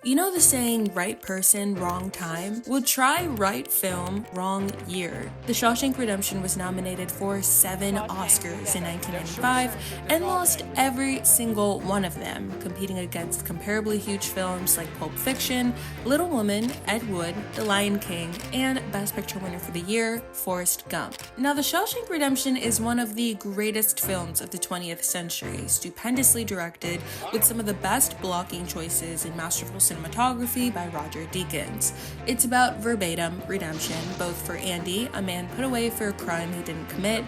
You know the saying, right person, wrong time? Well, try right film, wrong year. The Shawshank Redemption was nominated for 7 Oscars in 1995 and lost every single one of them, competing against comparably huge films like Pulp Fiction, Little Woman, Ed Wood, The Lion King, and Best Picture winner for the year, Forrest Gump. Now, The Shawshank Redemption is one of the greatest films of the 20th century, stupendously directed with some of the best blocking choices in masterful cinematography by Roger Deakins. It's about verbatim redemption, both for Andy, a man put away for a crime he didn't commit,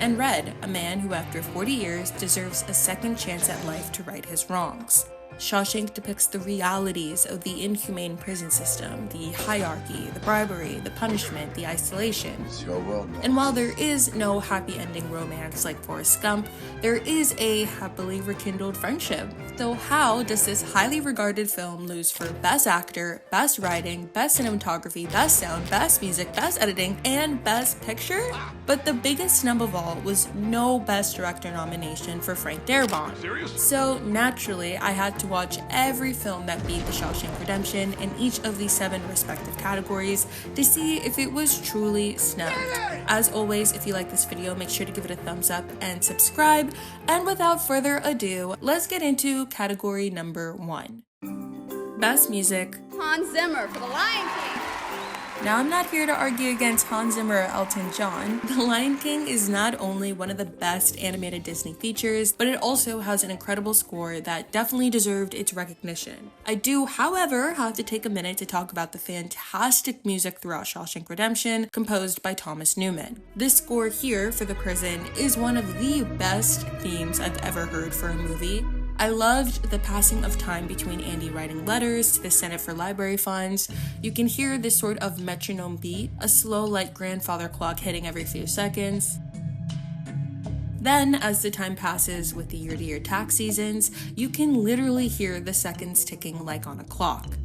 and Red, a man who after 40 years deserves a second chance at life to right his wrongs. Shawshank depicts the realities of the inhumane prison system, the hierarchy, the bribery, the punishment, the isolation. It's your world, man. And while there is no happy ending romance like Forrest Gump, there is a happily rekindled friendship. So how does this highly regarded film lose for Best Actor, Best Writing, Best Cinematography, Best Sound, Best Music, Best Editing, and Best Picture? But the biggest snub of all was no Best Director nomination for Frank Darabont. So naturally, I had to watch every film that beat The Shawshank Redemption in each of the 7 respective categories to see if it was truly snubbed. As always, if you like this video, make sure to give it a thumbs up and subscribe. And without further ado, let's get into category number 1. Best Music. Hans Zimmer for The Lion King. Now, I'm not here to argue against Hans Zimmer or Elton John. The Lion King is not only one of the best animated Disney features, but it also has an incredible score that definitely deserved its recognition. I do, however, have to take a minute to talk about the fantastic music throughout Shawshank Redemption, composed by Thomas Newman. This score here for the prison is one of the best themes I've ever heard for a movie. I loved the passing of time between Andy writing letters to the Senate for library funds. You can hear this sort of metronome beat, a slow light grandfather clock hitting every few seconds. Then, as the time passes with the year-to-year tax seasons, you can literally hear the seconds ticking like on a clock.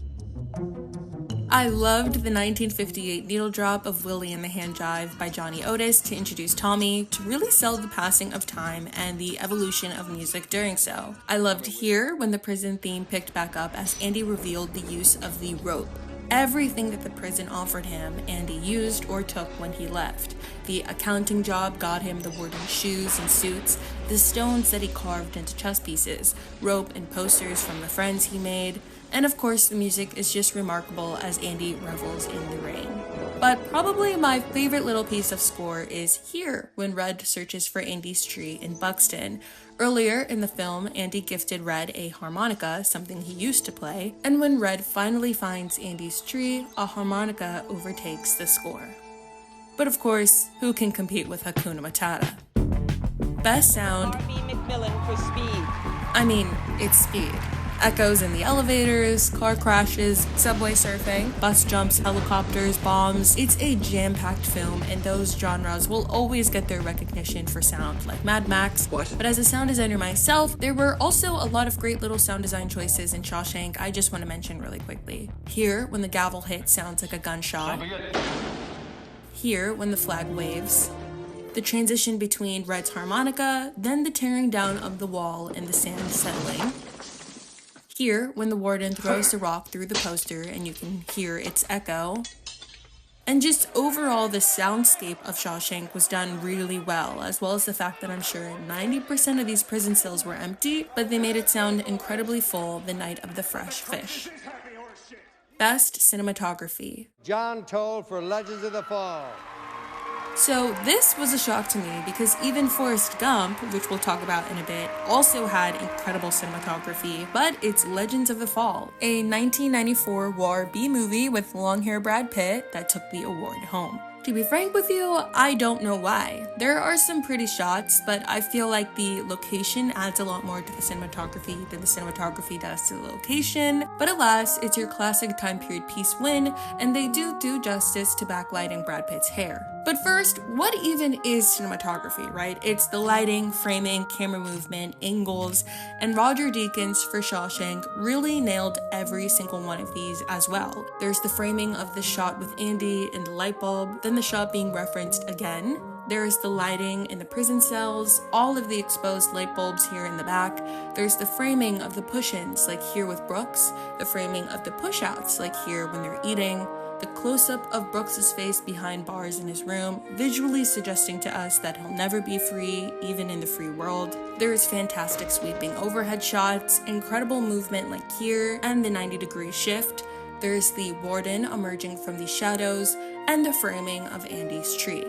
I loved the 1958 needle drop of Willie and the Hand Jive by Johnny Otis to introduce Tommy, to really sell the passing of time and the evolution of music during so. I loved Here when the prison theme picked back up as Andy revealed the use of the rope. Everything that the prison offered him, Andy used or took when he left. The accounting job got him the warden's shoes and suits, the stones that he carved into chess pieces, rope and posters from the friends he made, and of course the music is just remarkable as Andy revels in the rain. But probably my favorite little piece of score is Here when Red searches for Andy's tree in Buxton. Earlier in the film, Andy gifted Red a harmonica, something he used to play, and when Red finally finds Andy's tree, a harmonica overtakes the score. But of course, who can compete with Hakuna Matata? Best Sound. I mean, it's Speed. Echoes in the elevators, car crashes, subway surfing, bus jumps, helicopters, bombs. It's a jam-packed film, and those genres will always get their recognition for sound, like Mad Max. But as a sound designer myself, there were also a lot of great little sound design choices in Shawshank I just want to mention really quickly. Here, when the gavel hit sounds like a gunshot. Here, when the flag waves. The transition between Red's harmonica, then the tearing down of the wall and the sand settling. Here, when the warden throws the rock through the poster and you can hear its echo. And just overall, the soundscape of Shawshank was done really well as the fact that I'm sure 90% of these prison cells were empty, but they made it sound incredibly full the night of the fresh fish. Best Cinematography. John Toll for Legends of the Fall. So this was a shock to me because even Forrest Gump, which we'll talk about in a bit, also had incredible cinematography, but it's Legends of the Fall, a 1994 war B-movie with long-hair Brad Pitt that took the award home. To be frank with you, I don't know why. There are some pretty shots, but I feel like the location adds a lot more to the cinematography than the cinematography does to the location. But alas, it's your classic time period piece win, and they do justice to backlighting Brad Pitt's hair. But first, what even is cinematography, right? It's the lighting, framing, camera movement, angles, and Roger Deakins for Shawshank really nailed every single one of these as well. There's the framing of the shot with Andy and the light bulb, then the shot being referenced again, There's the lighting in the prison cells, all of the exposed light bulbs here in the back. There's the framing of the push-ins, like here with Brooks, the framing of the push-outs, like here when they're eating, the close-up of Brooks's face behind bars in his room, visually suggesting to us that he'll never be free, even in the free world. There is fantastic sweeping overhead shots, incredible movement like here, and the 90-degree shift. There's the warden emerging from the shadows, and the framing of Andy's tree.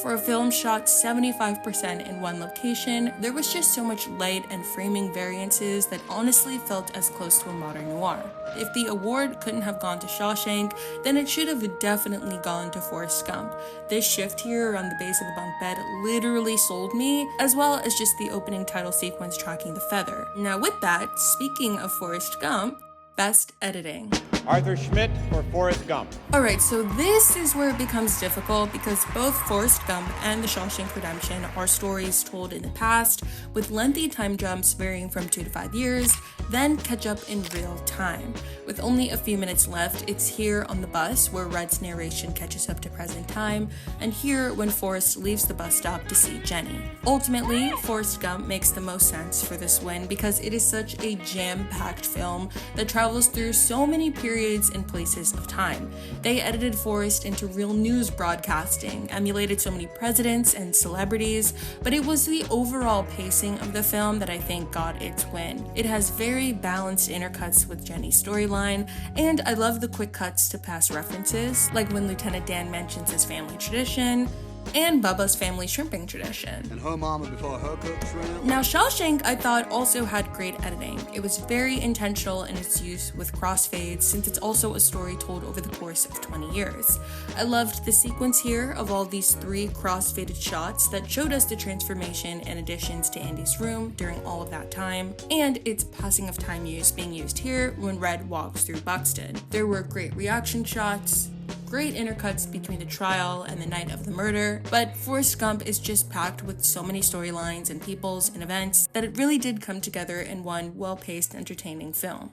For a film shot 75% in one location, there was just so much light and framing variances that honestly felt as close to a modern noir. If the award couldn't have gone to Shawshank, then it should have definitely gone to Forrest Gump. This shift here around the base of the bunk bed literally sold me, as well as just the opening title sequence tracking the feather. Now with that, speaking of Forrest Gump, Best Editing. Arthur Schmidt for Forrest Gump. Alright, so this is where it becomes difficult because both Forrest Gump and The Shawshank Redemption are stories told in the past, with lengthy time jumps varying from 2 to 5 years, then catch up in real time. With only a few minutes left, it's here on the bus where Red's narration catches up to present time, and here when Forrest leaves the bus stop to see Jenny. Ultimately, Forrest Gump makes the most sense for this win because it is such a jam-packed film that travels through so many periods and places of time. They edited Forrest into real news broadcasting, emulated so many presidents and celebrities, but it was the overall pacing of the film that I think got its win. It has very balanced intercuts with Jenny's storyline, and I love the quick cuts to past references, like when Lieutenant Dan mentions his family tradition, and Bubba's family shrimping tradition. And her mama before her cooked shrimp. Now Shawshank I thought also had great editing. It was very intentional in its use with crossfades since it's also a story told over the course of 20 years. I loved the sequence here of all these 3 crossfaded shots that showed us the transformation and additions to Andy's room during all of that time, and its passing of time use being used here when Red walks through Buxton. There were great reaction shots, great intercuts between the trial and the night of the murder, but Forrest Gump is just packed with so many storylines and peoples and events that it really did come together in one well-paced, entertaining film.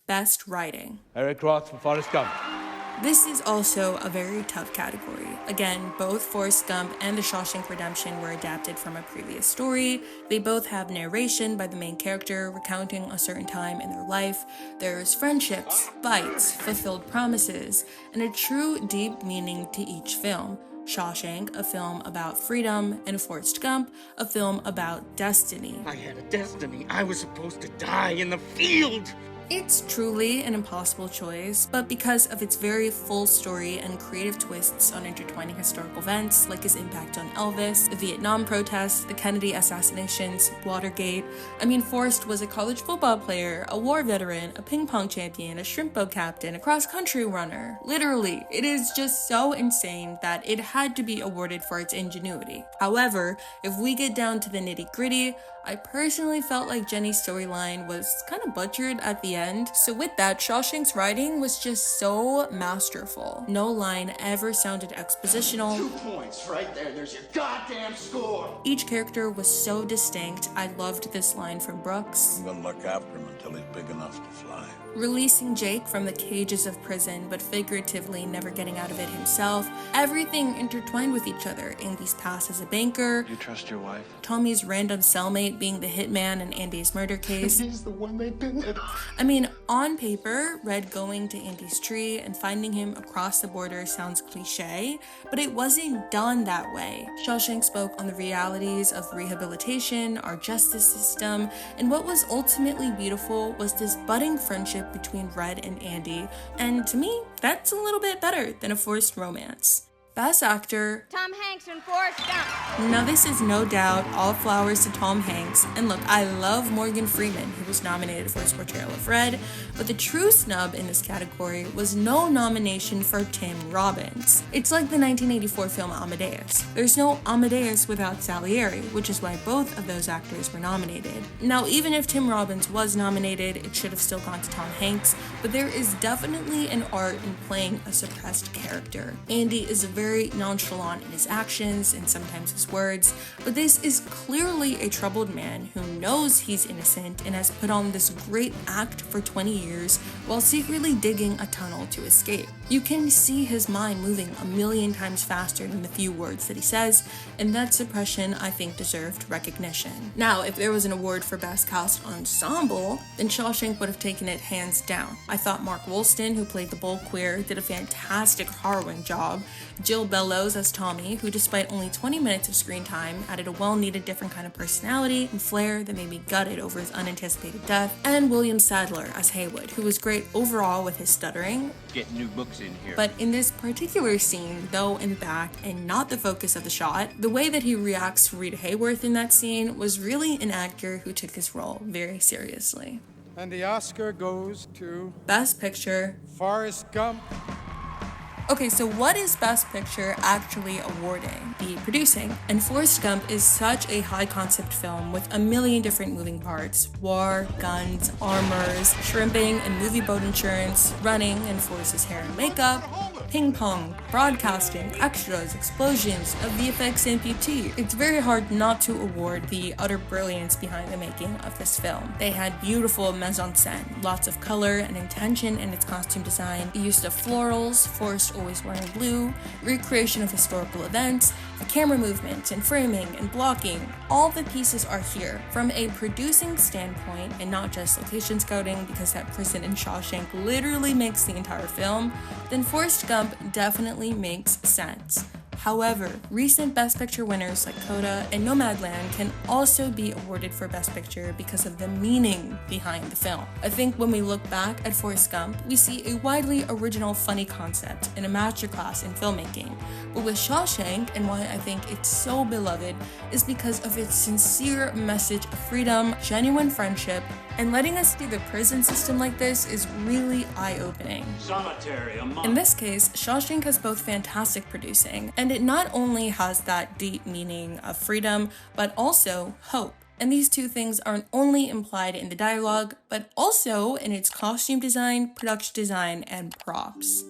Best Writing. Eric Roth for Forrest Gump. This is also a very tough category. Again, both Forrest Gump and The Shawshank Redemption were adapted from a previous story. They both have narration by the main character recounting a certain time in their life. There's friendships, fights, fulfilled promises, and a true deep meaning to each film. Shawshank, a film about freedom, and Forrest Gump, a film about destiny. I had a destiny. I was supposed to die in the field. It's truly an impossible choice, but because of its very full story and creative twists on intertwining historical events like his impact on Elvis, the Vietnam protests, the Kennedy assassinations, Watergate. I mean, Forrest was a college football player, a war veteran, a ping pong champion, a shrimp boat captain, a cross-country runner. Literally, it is just so insane that it had to be awarded for its ingenuity. However, if we get down to the nitty-gritty, I personally felt like Jenny's storyline was kind of butchered at the end. So with that, Shawshank's writing was just so masterful. No line ever sounded expositional. 2 points right there. There's your goddamn score. Each character was so distinct. I loved this line from Brooks. I'm gonna look after him until he's big enough to fly. Releasing Jake from the cages of prison, but figuratively never getting out of it himself. Everything intertwined with each other. Andy's past as a banker. You trust your wife? Tommy's random cellmate being the hitman in Andy's murder case. He's the one they pinned. I mean, on paper, Red going to Andy's tree and finding him across the border sounds cliche, but it wasn't done that way. Shawshank spoke on the realities of rehabilitation, our justice system, and what was ultimately beautiful was this budding friendship between Red and Andy, and to me, that's a little bit better than a forced romance. Best Actor. Tom Hanks and Forrest Gump. Now this is no doubt all flowers to Tom Hanks, and look, I love Morgan Freeman, who was nominated for his portrayal of Red, but the true snub in this category was no nomination for Tim Robbins. It's like the 1984 film Amadeus. There's no Amadeus without Salieri, which is why both of those actors were nominated. Now even if Tim Robbins was nominated, it should have still gone to Tom Hanks, but there is definitely an art in playing a suppressed character. Andy is a very nonchalant in his actions and sometimes his words, but this is clearly a troubled man who knows he's innocent and has put on this great act for 20 years while secretly digging a tunnel to escape. You can see his mind moving a million times faster than the few words that he says, and that suppression, I think, deserved recognition. Now, if there was an award for Best Cast Ensemble, then Shawshank would have taken it hands down. I thought Mark Wolston, who played the bold queer, did a fantastic harrowing job. Jill Bellows as Tommy, who despite only 20 minutes of screen time, added a well-needed different kind of personality and flair that made me gutted over his unanticipated death. And William Sadler as Haywood, who was great overall with his stuttering. Get new books in here. But in this particular scene, though in the back and not the focus of the shot, the way that he reacts to Rita Hayworth in that scene was really an actor who took his role very seriously. And the Oscar goes to Best Picture. Forrest Gump. Okay, so what is Best Picture actually awarding? The producing. And Forrest Gump is such a high concept film with a million different moving parts. War, guns, armors, shrimping and movie boat insurance, running and Forrest's hair and makeup, ping pong, broadcasting, extras, explosions, a VFX amputee. It's very hard not to award the utter brilliance behind the making of this film. They had beautiful mise-en-scène, lots of color and intention in its costume design, the use of florals, Forrest always wearing blue, recreation of historical events, the camera movement and framing and blocking. All the pieces are here. From a producing standpoint, and not just location scouting, because that prison in Shawshank literally makes the entire film, then Forrest Gump definitely makes sense. However, recent Best Picture winners like Coda and Nomadland can also be awarded for Best Picture because of the meaning behind the film. I think when we look back at Forrest Gump, we see a widely original, funny concept and a masterclass in filmmaking. But with Shawshank, and why I think it's so beloved, is because of its sincere message of freedom, genuine friendship, and letting us see the prison system like this is really eye-opening. In this case, Shawshank has both fantastic producing, and it not only has that deep meaning of freedom, but also hope. And these two things aren't only implied in the dialogue, but also in its costume design, production design, and props.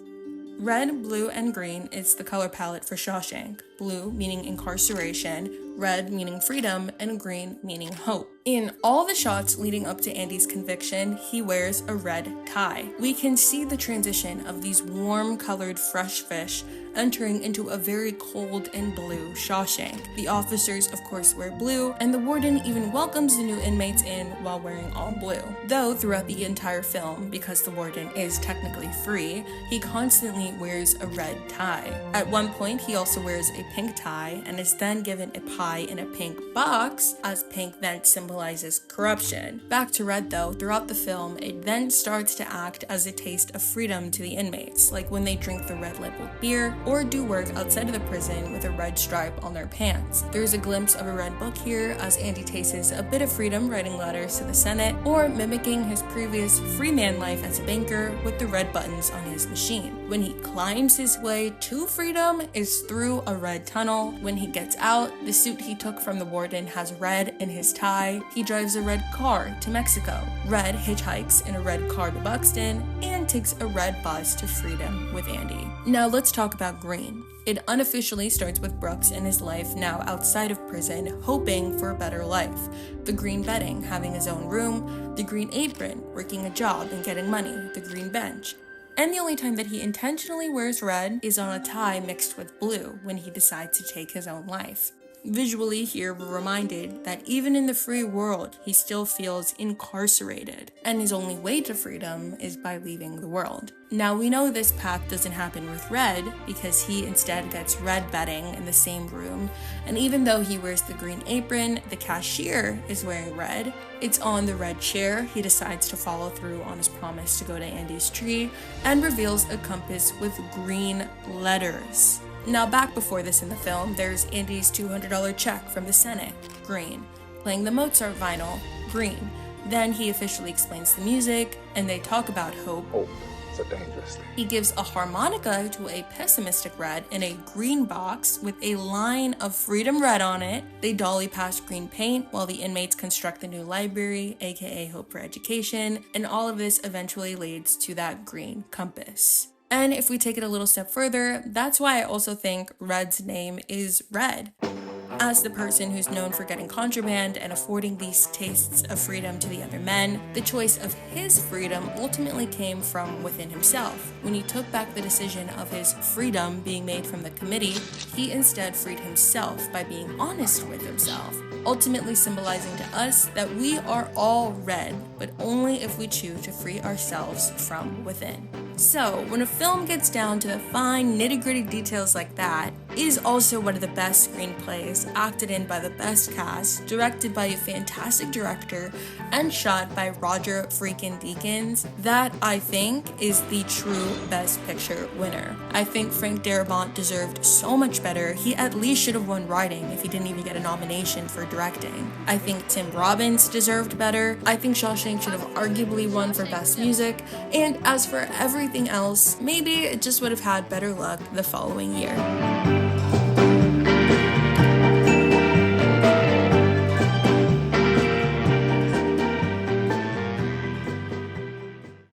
Red, blue, and green is the color palette for Shawshank. Blue meaning incarceration, red meaning freedom, and green meaning hope. In all the shots leading up to Andy's conviction, he wears a red tie. We can see the transition of these warm-colored fresh fish entering into a very cold and blue Shawshank. The officers, of course, wear blue, and the warden even welcomes the new inmates in while wearing all blue. Though throughout the entire film, because the warden is technically free, he constantly wears a red tie. At one point, he also wears a pink tie and is then given a pie in a pink box, as pink then symbolizes corruption. Back to red though, throughout the film, it then starts to act as a taste of freedom to the inmates, like when they drink the red labeled beer, or do work outside of the prison with a red stripe on their pants. There's a glimpse of a red book here as Andy tastes a bit of freedom writing letters to the Senate, or mimicking his previous free man life as a banker with the red buttons on his machine. When he climbs his way to freedom is through a red tunnel. When he gets out, the suit he took from the warden has red in his tie. He drives a red car to Mexico. Red hitchhikes in a red car to Buxton, and takes a red bus to freedom with Andy. Now let's talk about green. It unofficially starts with Brooks in his life now outside of prison, hoping for a better life. The green bedding, having his own room, the green apron, working a job and getting money, the green bench. And the only time that he intentionally wears red is on a tie mixed with blue when he decides to take his own life. Visually here, we're reminded that even in the free world, he still feels incarcerated, and his only way to freedom is by leaving the world. Now we know this path doesn't happen with Red, because he instead gets red bedding in the same room, and even though he wears the green apron, the cashier is wearing red. It's on the red chair he decides to follow through on his promise to go to Andy's tree, and reveals a compass with green letters. Now back before this in the film, there's Andy's $200 check from the Senate, green. Playing the Mozart vinyl, green. Then he officially explains the music, and they talk about hope. Hope is a dangerous thing. He gives a harmonica to a pessimistic red in a green box with a line of freedom red on it. They dolly past green paint while the inmates construct the new library, aka Hope for Education, and all of this eventually leads to that green compass. And if we take it a little step further, that's why I also think Red's name is Red. As the person who's known for getting contraband and affording these tastes of freedom to the other men, the choice of his freedom ultimately came from within himself. When he took back the decision of his freedom being made from the committee, he instead freed himself by being honest with himself, ultimately symbolizing to us that we are all red, but only if we choose to free ourselves from within. So, when a film gets down to the fine, nitty-gritty details like that, it is also one of the best screenplays, acted in by the best cast, directed by a fantastic director, and shot by Roger freaking Deakins, that I think is the true Best Picture winner. I think Frank Darabont deserved so much better. He at least should have won writing if he didn't even get a nomination for directing. I think Tim Robbins deserved better. I think Shawshank should have arguably won for Best Music. And as for everything else, maybe it just would have had better luck the following year.